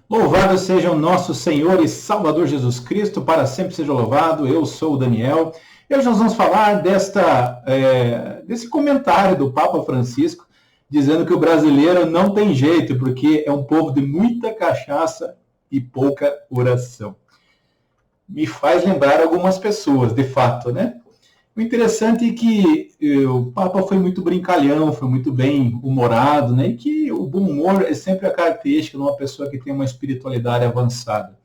Louvado seja o nosso Senhor e Salvador Jesus Cristo, para sempre seja louvado. Eu sou o Daniel. E hoje nós vamos falar desse comentário do Papa Francisco, dizendo que o brasileiro não tem jeito, porque é um povo de muita cachaça e pouca oração. Me faz lembrar algumas pessoas, de fato, né? O interessante é que o Papa foi muito brincalhão, foi muito bem humorado, né? E que o bom humor é sempre a característica de uma pessoa que tem uma espiritualidade avançada.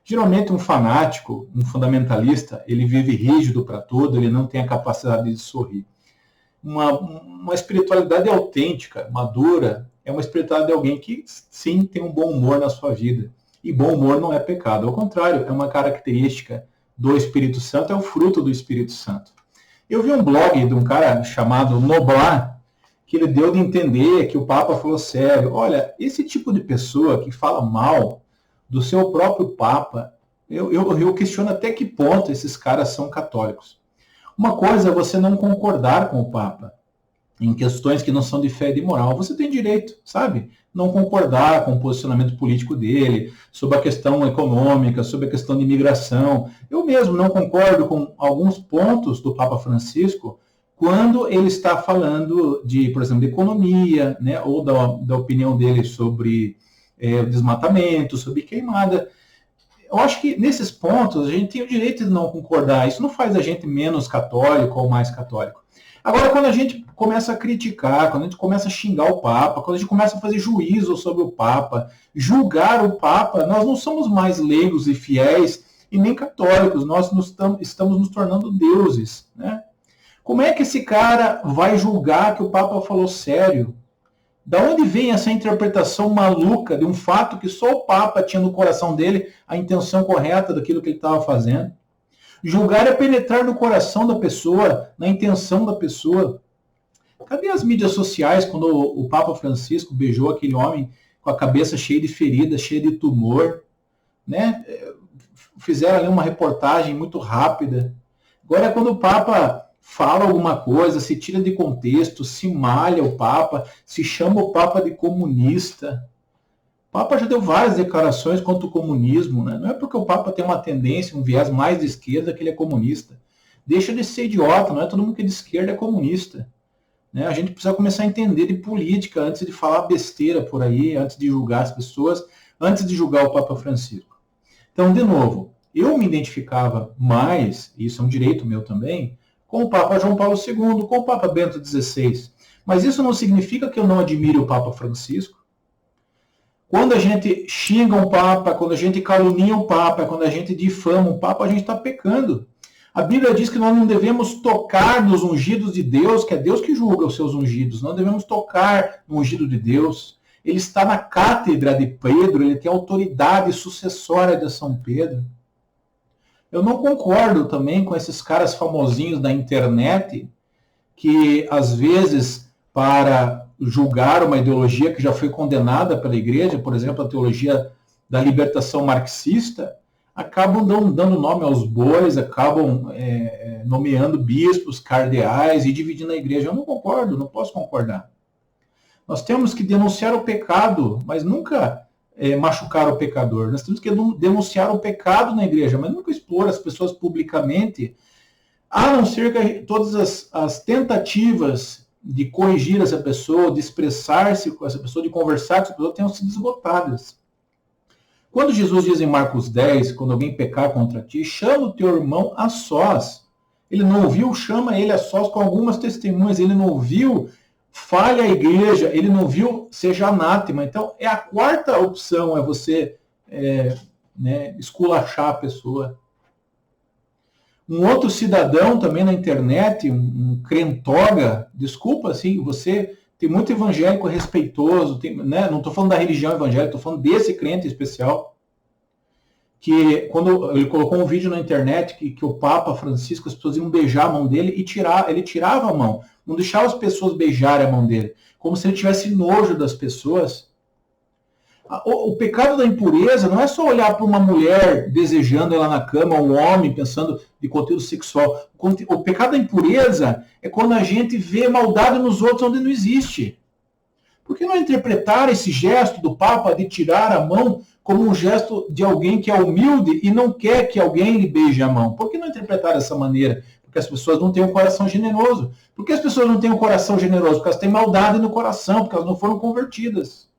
Geralmente um fanático, um fundamentalista, ele vive rígido para tudo, ele não tem a capacidade de sorrir. Uma espiritualidade autêntica, madura, é uma espiritualidade de alguém que sim tem um bom humor na sua vida. E bom humor não é pecado, ao contrário, é uma característica do Espírito Santo, é o fruto do Espírito Santo. Eu vi um blog de um cara chamado Noblar, que ele deu de entender que o Papa falou sério. Olha, esse tipo de pessoa que fala mal do seu próprio Papa, eu questiono até que ponto esses caras são católicos. Uma coisa é você não concordar com o Papa em questões que não são de fé e de moral. Você tem direito, sabe? Não concordar com o posicionamento político dele, sobre a questão econômica, sobre a questão de imigração. Eu mesmo não concordo com alguns pontos do Papa Francisco quando ele está falando de, por exemplo, de economia, né, ou da opinião dele sobre o desmatamento, sobre queimada. Eu acho que nesses pontos a gente tem o direito de não concordar. Isso não faz a gente menos católico ou mais católico. Agora, quando a gente começa a criticar, quando a gente começa a xingar o Papa, quando a gente começa a fazer juízo sobre o Papa, julgar o Papa, nós não somos mais leigos e fiéis e nem católicos, nós estamos nos tornando deuses, né? Como é que esse cara vai julgar que o Papa falou sério? Da onde vem essa interpretação maluca de um fato que só o Papa tinha no coração dele a intenção correta daquilo que ele estava fazendo? Julgar é penetrar no coração da pessoa, na intenção da pessoa. Cadê as mídias sociais quando o Papa Francisco beijou aquele homem com a cabeça cheia de feridas, cheia de tumor, né? Fizeram ali uma reportagem muito rápida. Agora, quando o Papa fala alguma coisa, se tira de contexto, se malha o Papa, se chama o Papa de comunista. O Papa já deu várias declarações contra o comunismo, né? Não é porque o Papa tem uma tendência, um viés mais de esquerda que ele é comunista. Deixa de ser idiota, não é todo mundo que é de esquerda é comunista. Né? A gente precisa começar a entender de política antes de falar besteira por aí, antes de julgar as pessoas, antes de julgar o Papa Francisco. Então, de novo, eu me identificava mais, e isso é um direito meu também, com o Papa João Paulo II, com o Papa Bento XVI. Mas isso não significa que eu não admire o Papa Francisco. Quando a gente xinga um Papa, quando a gente calunia um Papa, quando a gente difama um Papa, a gente está pecando. A Bíblia diz que nós não devemos tocar nos ungidos de Deus, que é Deus que julga os seus ungidos. Não devemos tocar no ungido de Deus. Ele está na cátedra de Pedro, ele tem autoridade sucessória de São Pedro. Eu não concordo também com esses caras famosinhos da internet, que às vezes, para julgar uma ideologia que já foi condenada pela igreja, por exemplo, a teologia da libertação marxista, acabam dando nome aos bois, acabam nomeando bispos, cardeais e dividindo a igreja. Eu não concordo, não posso concordar. Nós temos que denunciar o pecado, mas nunca machucar o pecador. Nós temos que denunciar o pecado na igreja, mas nunca expor as pessoas publicamente, a não ser que todas as tentativas de corrigir essa pessoa, de expressar-se com essa pessoa, de conversar com essa pessoa, tenham sido esgotadas. Quando Jesus diz em Marcos 10, quando alguém pecar contra ti, chama o teu irmão a sós. Ele não ouviu, chama ele a sós com algumas testemunhas. Ele não ouviu, fale a igreja. Ele não viu, seja anátema. Então, a quarta opção é você esculachar a pessoa. Um outro cidadão também na internet, um crentoga, desculpa, assim, você tem muito evangélico respeitoso, né? Não estou falando da religião evangélica, estou falando desse crente especial, que quando ele colocou um vídeo na internet que o Papa Francisco, as pessoas iam beijar a mão dele e ele tirava a mão, não deixava as pessoas beijarem a mão dele, como se ele tivesse nojo das pessoas. O pecado da impureza não é só olhar para uma mulher desejando ela na cama, um homem pensando de conteúdo sexual. O pecado da impureza é quando a gente vê maldade nos outros onde não existe. Por que não interpretar esse gesto do Papa de tirar a mão como um gesto de alguém que é humilde e não quer que alguém lhe beije a mão. Por que não interpretar dessa maneira? Porque as pessoas não têm um coração generoso. Por que as pessoas não têm um coração generoso? Porque elas têm maldade no coração, porque elas não foram convertidas.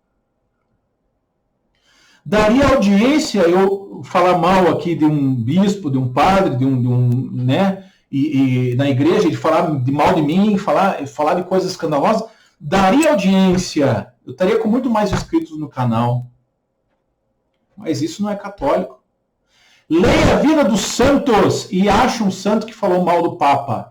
Daria audiência eu falar mal aqui de um bispo, de um padre, né? E na igreja, ele falar de mal de mim, falar de coisas escandalosas, daria audiência. Eu estaria com muito mais inscritos no canal. Mas isso não é católico. Leia a vida dos santos e ache um santo que falou mal do Papa.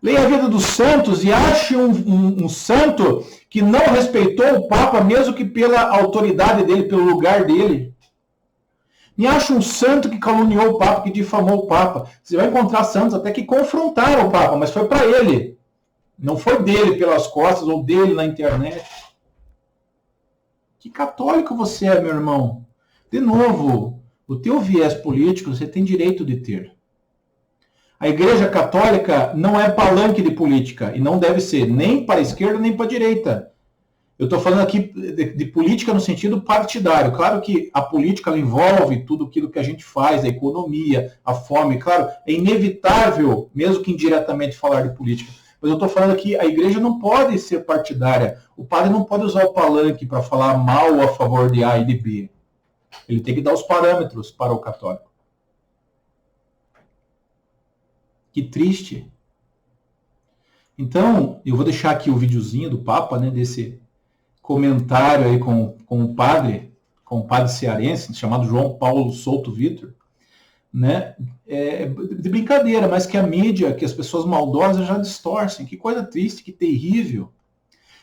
Leia a vida dos santos e ache um santo que não respeitou o Papa, mesmo que pela autoridade dele, pelo lugar dele. Me acha um santo que caluniou o Papa, que difamou o Papa. Você vai encontrar santos até que confrontaram o Papa, mas foi para ele. Não foi dele pelas costas ou dele na internet. Que católico você é, meu irmão? De novo, o teu viés político você tem direito de ter. A Igreja Católica não é palanque de política e não deve ser nem para a esquerda nem para a direita. Eu estou falando aqui de política no sentido partidário. Claro que a política ela envolve tudo aquilo que a gente faz, a economia, a fome. Claro, é inevitável, mesmo que indiretamente, falar de política. Mas eu estou falando aqui, a igreja não pode ser partidária. O padre não pode usar o palanque para falar mal ou a favor de A e de B. Ele tem que dar os parâmetros para o católico. Que triste. Então, eu vou deixar aqui o videozinho do Papa, né, desse comentário aí com o padre cearense, chamado João Paulo Souto Vitor, né, de brincadeira, mas que a mídia, que as pessoas maldosas já distorcem. Que coisa triste, que terrível.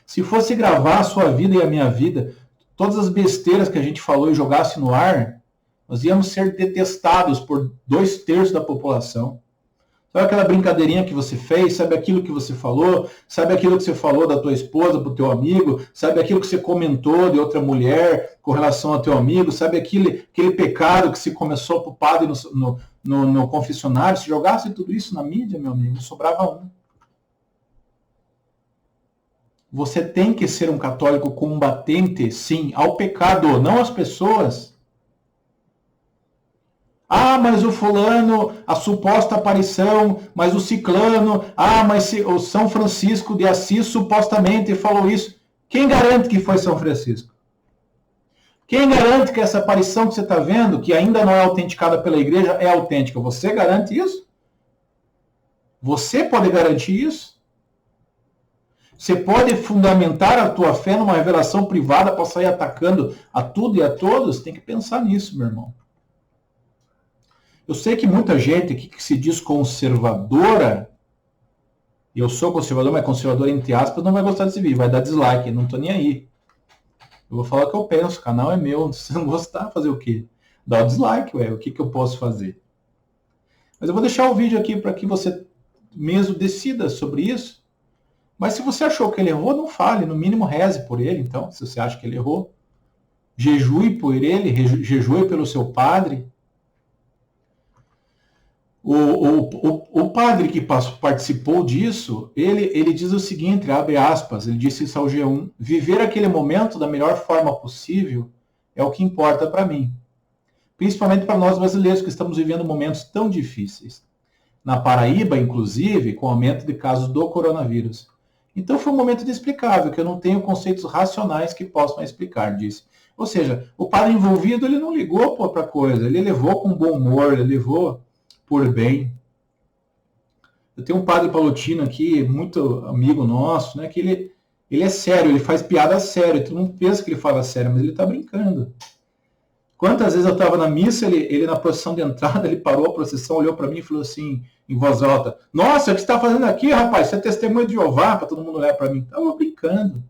Se fosse gravar a sua vida e a minha vida, todas as besteiras que a gente falou e jogasse no ar, nós íamos ser detestados por 2/3 da população. Sabe aquela brincadeirinha que você fez? Sabe aquilo que você falou? Sabe aquilo que você falou da tua esposa para o teu amigo? Sabe aquilo que você comentou de outra mulher com relação ao teu amigo? Sabe aquele pecado que se começou para o padre no confessionário? Se jogasse tudo isso na mídia, meu amigo, sobrava um. Você tem que ser um católico combatente, sim, ao pecado, não às pessoas. Ah, mas o fulano, a suposta aparição, mas o ciclano, mas o São Francisco de Assis supostamente falou isso. Quem garante que foi São Francisco? Quem garante que essa aparição que você está vendo, que ainda não é autenticada pela igreja, é autêntica? Você garante isso? Você pode garantir isso? Você pode fundamentar a tua fé numa revelação privada para sair atacando a tudo e a todos? Tem que pensar nisso, meu irmão. Eu sei que muita gente que se diz conservadora, e eu sou conservador, mas conservador entre aspas, não vai gostar desse vídeo, vai dar dislike, não tô nem aí. Eu vou falar o que eu penso, o canal é meu, se você não gostar, fazer o quê? Dá o dislike, o que eu posso fazer? Mas eu vou deixar o vídeo aqui para que você mesmo decida sobre isso. Mas se você achou que ele errou, não fale, no mínimo reze por ele, então, se você acha que ele errou. Jejue por ele, jejue pelo seu padre. O padre que participou disso, ele diz o seguinte, abre aspas, ele disse isso ao G1, viver aquele momento da melhor forma possível é o que importa para mim. Principalmente para nós brasileiros que estamos vivendo momentos tão difíceis. Na Paraíba, inclusive, com o aumento de casos do coronavírus. Então foi um momento inexplicável, que eu não tenho conceitos racionais que possam explicar, disse. Ou seja, o padre envolvido, ele não ligou para a coisa, ele levou com bom humor, ele levou por bem. Eu tenho um padre palotino aqui, muito amigo nosso, né, que ele é sério, ele faz piada sério, tu não pensa que ele fala sério, mas ele está brincando. Quantas vezes eu estava na missa, ele na procissão de entrada, ele parou a procissão, olhou para mim e falou assim, em voz alta, nossa, o que você está fazendo aqui, rapaz? Você é testemunho de Jeová, para todo mundo olhar para mim. Estava brincando.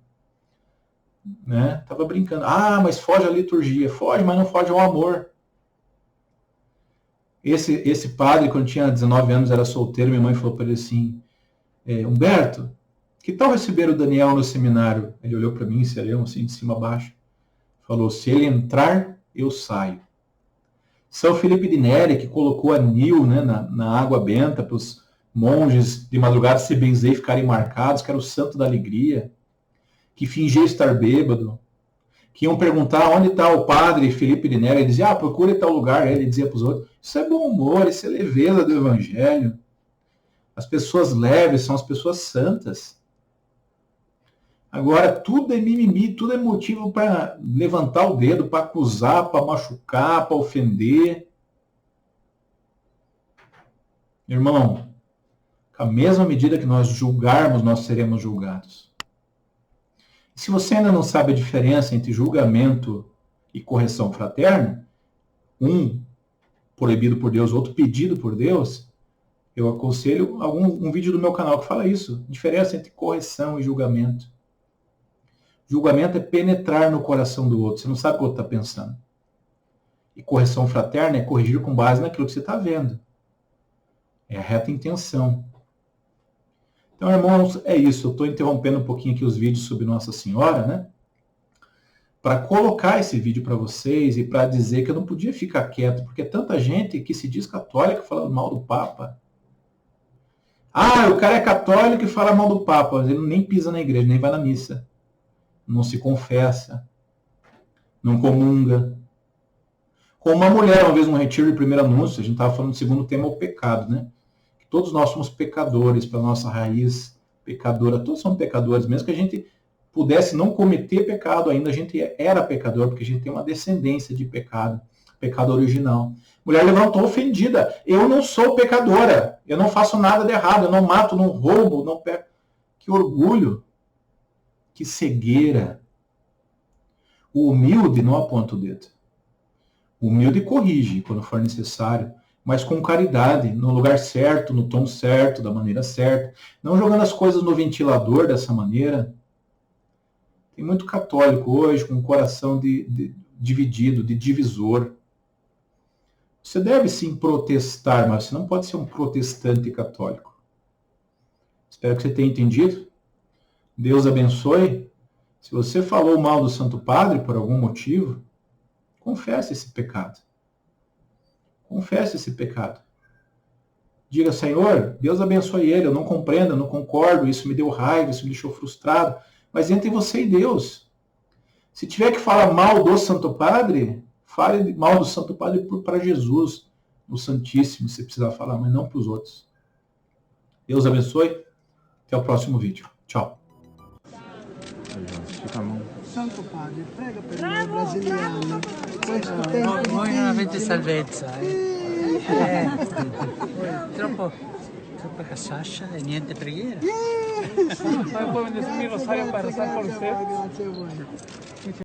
Né? Estava brincando. Ah, mas foge a liturgia. Foge, mas não foge ao amor. Esse padre, quando tinha 19 anos, era solteiro, minha mãe falou para ele assim, Humberto, que tal receber o Daniel no seminário? Ele olhou para mim, serião, assim, de cima a baixo. Falou, se ele entrar, eu saio. São Felipe de Neri, que colocou anil, né, na água benta para os monges de madrugada se benzer e ficarem marcados, que era o santo da alegria, que fingia estar bêbado. que iam perguntar onde está o padre Felipe de Neri, ele dizia, procure tal lugar, ele dizia para os outros, isso é bom humor, isso é leveza do evangelho. As pessoas leves são as pessoas santas. Agora, tudo é mimimi, tudo é motivo para levantar o dedo, para acusar, para machucar, para ofender. Irmão, com a mesma medida que nós julgarmos, nós seremos julgados. Se você ainda não sabe a diferença entre julgamento e correção fraterna, um proibido por Deus, outro pedido por Deus, eu aconselho um vídeo do meu canal que fala isso. Diferença entre correção e julgamento. Julgamento é penetrar no coração do outro. Você não sabe o que o outro está pensando. E correção fraterna é corrigir com base naquilo que você está vendo. É a reta intenção. Então, irmãos, é isso. Eu estou interrompendo um pouquinho aqui os vídeos sobre Nossa Senhora, né? Para colocar esse vídeo para vocês e para dizer que eu não podia ficar quieto, porque tanta gente que se diz católica falando mal do Papa. O cara é católico e fala mal do Papa, mas ele nem pisa na igreja, nem vai na missa. Não se confessa. Não comunga. Como uma mulher, uma vez num retiro de primeiro anúncio, a gente estava falando do segundo tema, o pecado, né? Todos nós somos pecadores, pela nossa raiz pecadora. Todos somos pecadores, mesmo que a gente pudesse não cometer pecado ainda, a gente era pecador, porque a gente tem uma descendência de pecado, pecado original. Mulher levantou ofendida. Eu não sou pecadora. Eu não faço nada de errado. Eu não mato, não roubo, não pego. Que orgulho. Que cegueira. O humilde não aponta o dedo. O humilde corrige quando for necessário, mas com caridade, no lugar certo, no tom certo, da maneira certa. Não jogando as coisas no ventilador dessa maneira. Tem muito católico hoje com o coração dividido, de divisor. Você deve sim protestar, mas você não pode ser um protestante católico. Espero que você tenha entendido. Deus abençoe. Se você falou mal do Santo Padre por algum motivo, confesse esse pecado. Confesse esse pecado. Diga, Senhor, Deus abençoe ele, eu não compreendo, eu não concordo, isso me deu raiva, isso me deixou frustrado. Mas entre você e Deus. Se tiver que falar mal do Santo Padre, fale mal do Santo Padre para Jesus, no Santíssimo, se precisar falar, mas não para os outros. Deus abençoe. Até o próximo vídeo. Tchau. Santo Padre, prega per noi brasiliani. Questo tempo Voi non avete salvezza, troppa casaccia e niente preghiera. Grazie a voi.